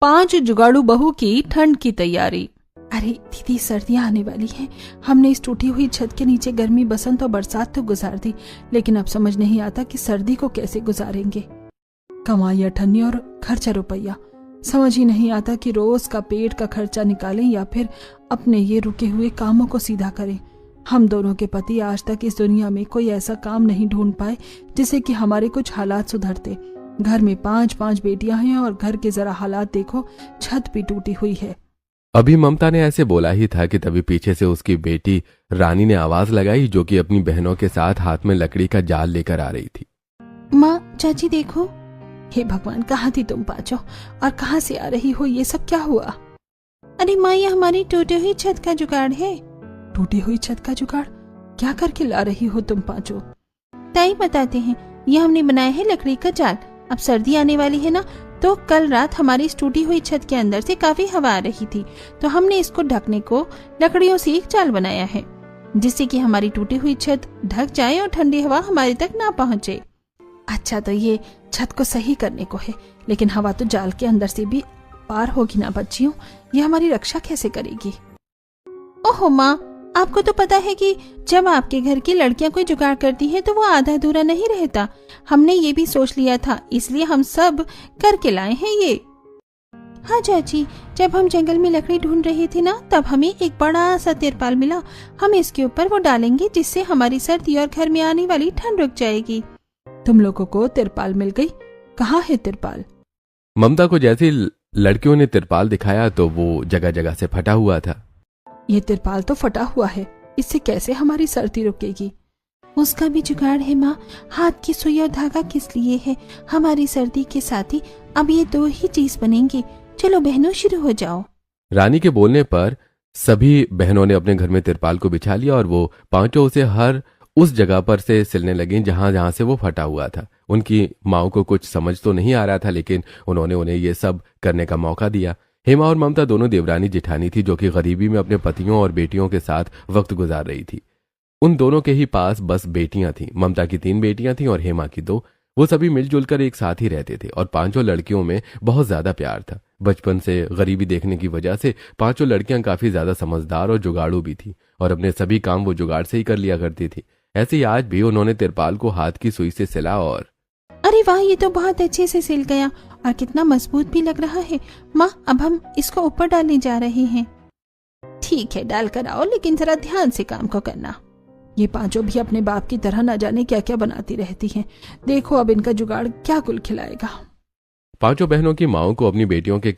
5 जुगाड़ू बहू की ठंड की तैयारी। अरे दीदी, सर्दियां आने वाली हैं। हमने इस टूटी हुई छत के नीचे गर्मी, बसंत और बरसात तो गुजार दी, लेकिन अब समझ नहीं आता कि सर्दी को कैसे गुजारेंगे। कमाई अठन्नी और खर्चा रुपया, समझ ही नहीं आता कि रोज का पेट का खर्चा निकालें या फिर अपने ये रुके हुए कामों को सीधा करें। हम दोनों के पति आज तक इस दुनिया में कोई ऐसा काम नहीं ढूंढ पाए जिससे कि हमारे कुछ हालात सुधरते। घर में 5 बेटियां हैं और घर के जरा हालात देखो, छत भी टूटी हुई है। अभी ममता ने ऐसे बोला ही था कि तभी पीछे से उसकी बेटी रानी ने आवाज लगाई, जो कि अपनी बहनों के साथ हाथ में लकड़ी का जाल लेकर आ रही थी। माँ, चाची देखो। हे भगवान, कहाँ थी तुम पांचों, और कहाँ से आ रही हो? ये सब क्या हुआ? अरे माँ, ये हमारी टूटी हुई छत का जुगाड़ है। टूटी हुई छत का जुगाड़? क्या करके ला रही हो तुम पांचों? ताई बताते हैं। ये हमने बनाया है लकड़ी का जाल। अब सर्दी आने वाली है ना, तो कल रात हमारी इस टूटी हुई छत के अंदर से काफी हवा आ रही थी, तो हमने इसको ढकने को लकड़ियों से एक जाल बनाया है, जिससे कि हमारी टूटी हुई छत ढक जाए और ठंडी हवा हमारे तक ना पहुंचे। अच्छा, तो ये छत को सही करने को है, लेकिन हवा तो जाल के अंदर से भी पार होगी ना बच्चियों। ये हमारी रक्षा कैसे करेगी? ओहो माँ, आपको तो पता है कि जब आपके घर की लड़कियां कोई जुगाड़ करती है तो वो आधा अधूरा नहीं रहता। हमने ये भी सोच लिया था, इसलिए हम सब करके लाए हैं ये। हाँ चाची, जब हम जंगल में लकड़ी ढूंढ रहे थे ना, तब हमें एक बड़ा सा तिरपाल मिला। हम इसके ऊपर वो डालेंगे, जिससे हमारी सर्दी और घर में आने वाली ठंड रुक जाएगी। तुम लोगों को तिरपाल मिल गई? कहाँ है तिरपाल? ममता को जैसे लड़कियों ने तिरपाल दिखाया तो वो जगह जगह से फटा हुआ था। ये तिरपाल तो फटा हुआ है, इससे कैसे हमारी सर्दी रुकेगी? उसका भी जुगाड़ है माँ। हाथ की सुई और धागा किस लिए है? हमारी सर्दी के साथ ही अब ये 2 ही चीज बनेंगी। चलो बहनों, शुरू हो जाओ। रानी के बोलने पर सभी बहनों ने अपने घर में तिरपाल को बिछा लिया और वो पांचों उसे हर उस जगह पर से सिलने लगी जहां जहां से वो फटा हुआ था। उनकी माओ को कुछ समझ तो नहीं आ रहा था, लेकिन उन्होंने उन्हें ये सब करने का मौका दिया। हेमा और ममता दोनों देवरानी जेठानी थी, जो कि गरीबी में अपने पतियों और बेटियों के साथ वक्त गुजार रही थी। उन दोनों के ही पास बस बेटियां थीं। ममता की 3 बेटियां थीं और हेमा की 2। वो सभी मिलजुल कर एक साथ ही रहते थे और पांचों लड़कियों में बहुत ज्यादा प्यार था। बचपन से गरीबी देखने की वजह से पांचों लड़कियां काफी ज्यादा समझदार और जुगाड़ू भी थी और अपने सभी काम वो जुगाड़ से ही कर लिया करती थी। ऐसे ही आज भी उन्होंने तिरपाल को हाथ की सुई से सिला और अरे वाह, ये तो बहुत अच्छे से सिल गया और कितना मजबूत भी लग रहा है। माँ, अब हम इसको ऊपर डालने जा रहे हैं। ठीक है, डाल कर आओ, लेकिन जरा ध्यान से काम को करना। ये पांचों भी अपने बाप की तरह न जाने क्या क्या बनाती रहती हैं। देखो अब इनका जुगाड़ क्या कुल खिलाएगा। पांचों बहनों की माओं को अपनी बेटियों के